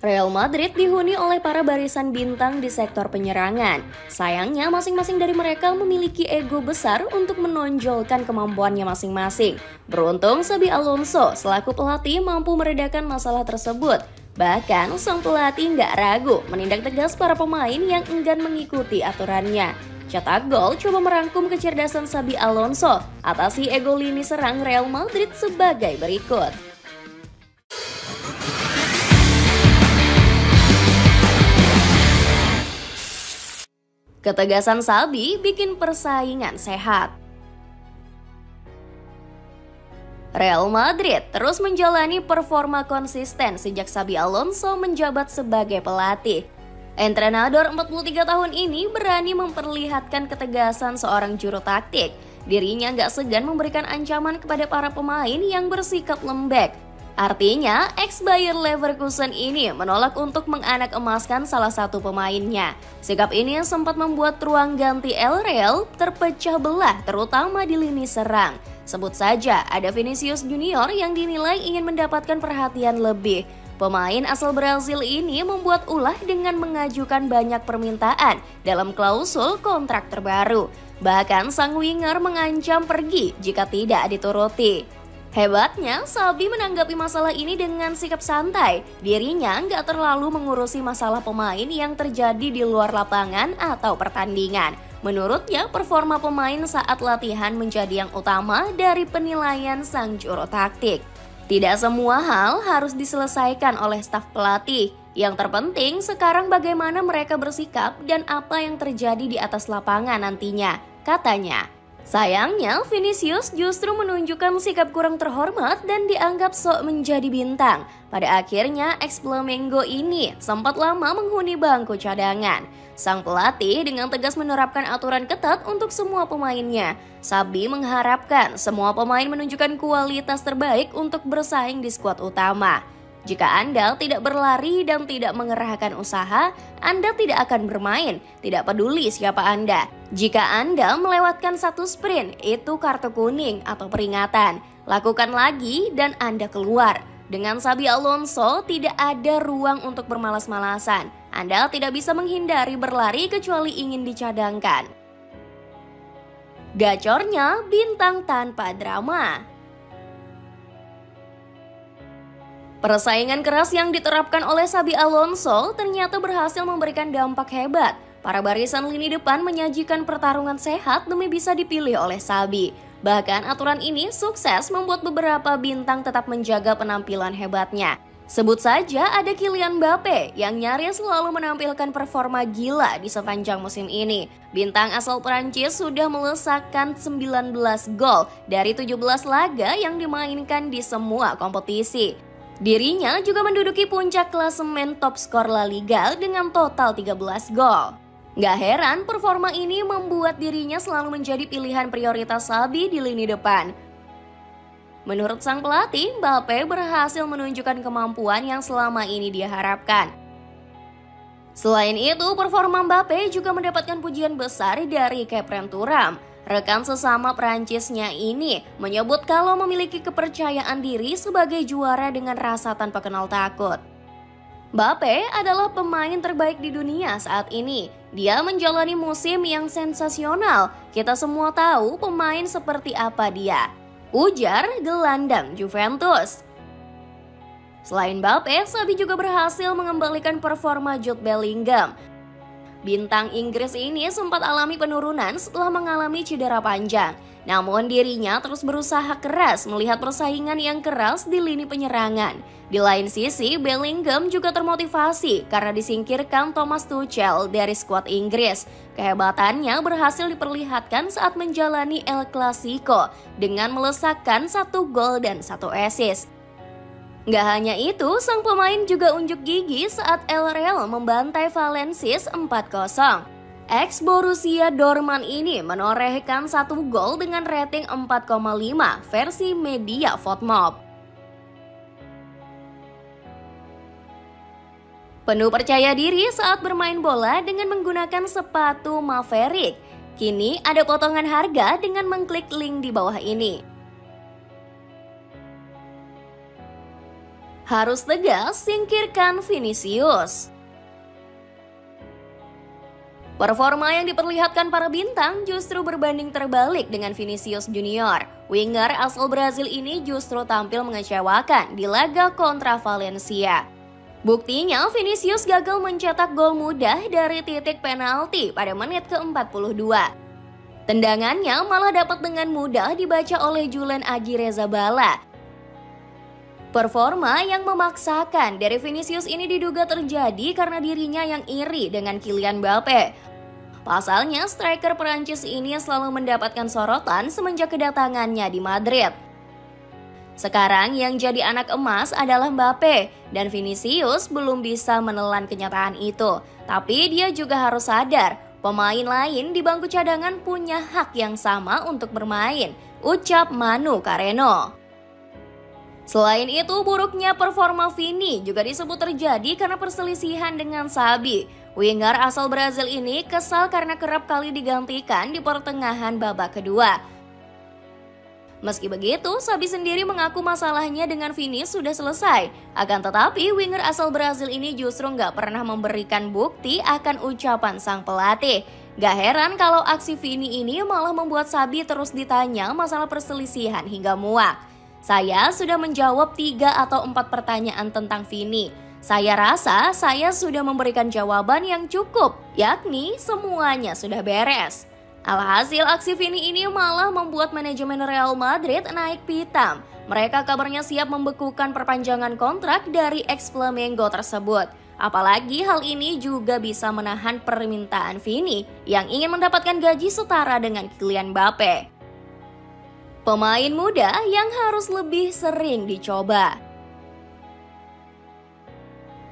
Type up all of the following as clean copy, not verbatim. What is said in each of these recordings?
Real Madrid dihuni oleh para barisan bintang di sektor penyerangan. Sayangnya masing-masing dari mereka memiliki ego besar untuk menonjolkan kemampuannya masing-masing. Beruntung Xabi Alonso selaku pelatih mampu meredakan masalah tersebut. Bahkan sang pelatih nggak ragu menindak tegas para pemain yang enggan mengikuti aturannya. Cetak gol coba merangkum kecerdasan Xabi Alonso atasi ego lini serang Real Madrid sebagai berikut. Ketegasan Xabi bikin persaingan sehat. Real Madrid terus menjalani performa konsisten sejak Xabi Alonso menjabat sebagai pelatih. Entrenador 43 tahun ini berani memperlihatkan ketegasan seorang juru taktik. Dirinya gak segan memberikan ancaman kepada para pemain yang bersikap lembek. Artinya, ex-Bayer Leverkusen ini menolak untuk menganak emaskan salah satu pemainnya. Sikap ini sempat membuat ruang ganti El Real terpecah belah, terutama di lini serang. Sebut saja ada Vinicius Junior yang dinilai ingin mendapatkan perhatian lebih. Pemain asal Brasil ini membuat ulah dengan mengajukan banyak permintaan dalam klausul kontrak terbaru. Bahkan sang winger mengancam pergi jika tidak dituruti. Hebatnya, Xabi menanggapi masalah ini dengan sikap santai. Dirinya nggak terlalu mengurusi masalah pemain yang terjadi di luar lapangan atau pertandingan. Menurutnya, performa pemain saat latihan menjadi yang utama dari penilaian sang juru taktik. Tidak semua hal harus diselesaikan oleh staf pelatih. Yang terpenting sekarang bagaimana mereka bersikap dan apa yang terjadi di atas lapangan nantinya, katanya. Sayangnya, Vinicius justru menunjukkan sikap kurang terhormat dan dianggap sok menjadi bintang. Pada akhirnya, ex-Flamengo ini sempat lama menghuni bangku cadangan. Sang pelatih dengan tegas menerapkan aturan ketat untuk semua pemainnya. Xabi mengharapkan semua pemain menunjukkan kualitas terbaik untuk bersaing di skuad utama. Jika Anda tidak berlari dan tidak mengerahkan usaha, Anda tidak akan bermain, tidak peduli siapa Anda. Jika Anda melewatkan satu sprint, itu kartu kuning atau peringatan. Lakukan lagi dan Anda keluar. Dengan Xabi Alonso, tidak ada ruang untuk bermalas-malasan. Anda tidak bisa menghindari berlari kecuali ingin dicadangkan. Gacornya bintang tanpa drama. Persaingan keras yang diterapkan oleh Xabi Alonso ternyata berhasil memberikan dampak hebat. Para barisan lini depan menyajikan pertarungan sehat demi bisa dipilih oleh Xabi. Bahkan aturan ini sukses membuat beberapa bintang tetap menjaga penampilan hebatnya. Sebut saja ada Kylian Mbappe yang nyaris selalu menampilkan performa gila di sepanjang musim ini. Bintang asal Prancis sudah melesakkan 19 gol dari 17 laga yang dimainkan di semua kompetisi. Dirinya juga menduduki puncak klasemen top skor La Liga dengan total 13 gol. Gak heran performa ini membuat dirinya selalu menjadi pilihan prioritas Xabi di lini depan. Menurut sang pelatih, Mbappe berhasil menunjukkan kemampuan yang selama ini dia harapkan. Selain itu, performa Mbappe juga mendapatkan pujian besar dari Khéphren Thuram. Rekan sesama Prancisnya ini menyebut kalau memiliki kepercayaan diri sebagai juara dengan rasa tanpa kenal takut. Mbappe adalah pemain terbaik di dunia saat ini. Dia menjalani musim yang sensasional. Kita semua tahu pemain seperti apa dia, ujar gelandang Juventus. Selain Mbappe, Xabi juga berhasil mengembalikan performa Jude Bellingham. Bintang Inggris ini sempat alami penurunan setelah mengalami cedera panjang. Namun dirinya terus berusaha keras melihat persaingan yang keras di lini penyerangan. Di lain sisi, Bellingham juga termotivasi karena disingkirkan Thomas Tuchel dari skuad Inggris. Kehebatannya berhasil diperlihatkan saat menjalani El Clasico dengan melesakkan 1 gol dan 1 assist. Gak hanya itu, sang pemain juga unjuk gigi saat El Real membantai Valencia 4-0. Ex Borussia Dortmund ini menorehkan 1 gol dengan rating 4,5 versi media FotMob. Penuh percaya diri saat bermain bola dengan menggunakan sepatu Maverick. Kini ada potongan harga dengan mengklik link di bawah ini. Harus tegas singkirkan Vinicius. Performa yang diperlihatkan para bintang justru berbanding terbalik dengan Vinicius Junior. Winger asal Brazil ini justru tampil mengecewakan di laga kontra Valencia. Buktinya Vinicius gagal mencetak gol mudah dari titik penalti pada menit ke-42. Tendangannya malah dapat dengan mudah dibaca oleh Julen Agi Rezabala. Performa yang memaksakan dari Vinicius ini diduga terjadi karena dirinya yang iri dengan Kylian Mbappe. Pasalnya, striker Perancis ini selalu mendapatkan sorotan semenjak kedatangannya di Madrid. Sekarang yang jadi anak emas adalah Mbappe, dan Vinicius belum bisa menelan kenyataan itu. Tapi dia juga harus sadar, pemain lain di bangku cadangan punya hak yang sama untuk bermain, ucap Manu Carreno. Selain itu, buruknya performa Vini juga disebut terjadi karena perselisihan dengan Xabi. Winger asal Brazil ini kesal karena kerap kali digantikan di pertengahan babak kedua. Meski begitu, Xabi sendiri mengaku masalahnya dengan Vini sudah selesai. Akan tetapi, winger asal Brazil ini justru nggak pernah memberikan bukti akan ucapan sang pelatih. Gak heran kalau aksi Vini ini malah membuat Xabi terus ditanya masalah perselisihan hingga muak. Saya sudah menjawab 3 atau 4 pertanyaan tentang Vini. Saya rasa saya sudah memberikan jawaban yang cukup, yakni semuanya sudah beres. Alhasil aksi Vini ini malah membuat manajemen Real Madrid naik pitam. Mereka kabarnya siap membekukan perpanjangan kontrak dari ex-Flamengo tersebut. Apalagi hal ini juga bisa menahan permintaan Vini yang ingin mendapatkan gaji setara dengan Kylian Mbappe. Pemain muda yang harus lebih sering dicoba.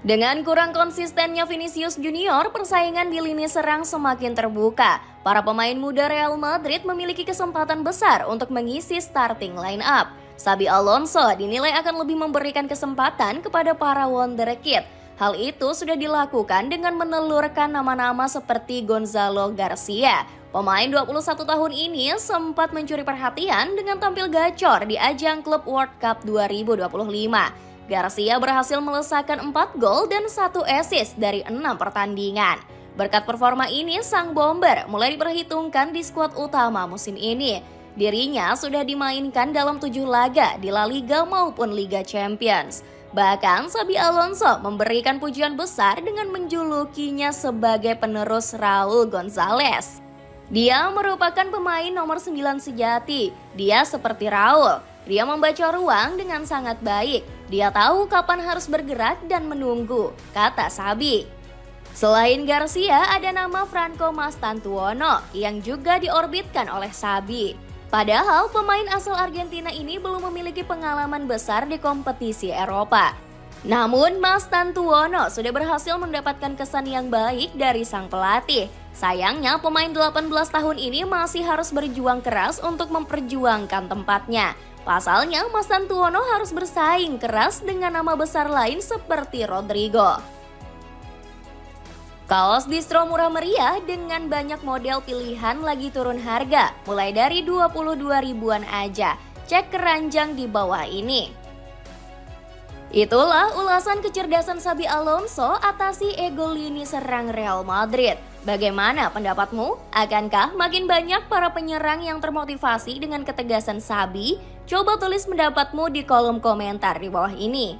Dengan kurang konsistennya Vinicius Junior, persaingan di lini serang semakin terbuka. Para pemain muda Real Madrid memiliki kesempatan besar untuk mengisi starting line up. Xabi Alonso dinilai akan lebih memberikan kesempatan kepada para wonderkid. Hal itu sudah dilakukan dengan menelurkan nama-nama seperti Gonzalo Garcia. Pemain 21 tahun ini sempat mencuri perhatian dengan tampil gacor di ajang Klub World Cup 2025. Garcia berhasil melesakkan 4 gol dan 1 assist dari 6 pertandingan. Berkat performa ini, sang bomber mulai diperhitungkan di skuad utama musim ini. Dirinya sudah dimainkan dalam 7 laga di La Liga maupun Liga Champions. Bahkan Xabi Alonso memberikan pujian besar dengan menjulukinya sebagai penerus Raul Gonzalez. Dia merupakan pemain nomor 9 sejati. Dia seperti Raul. Dia membaca ruang dengan sangat baik. Dia tahu kapan harus bergerak dan menunggu, kata Xabi. Selain Garcia, ada nama Franco Mastantuono yang juga diorbitkan oleh Xabi. Padahal pemain asal Argentina ini belum memiliki pengalaman besar di kompetisi Eropa. Namun Mastantuono sudah berhasil mendapatkan kesan yang baik dari sang pelatih. Sayangnya pemain 18 tahun ini masih harus berjuang keras untuk memperjuangkan tempatnya. Pasalnya, Mastantuono harus bersaing keras dengan nama besar lain seperti Rodrigo. Kaos distro murah meriah dengan banyak model pilihan lagi turun harga, mulai dari 22 ribuan aja. Cek keranjang di bawah ini. Itulah ulasan kecerdasan Xabi Alonso atasi ego lini serang Real Madrid. Bagaimana pendapatmu? Akankah makin banyak para penyerang yang termotivasi dengan ketegasan Xabi? Coba tulis pendapatmu di kolom komentar di bawah ini.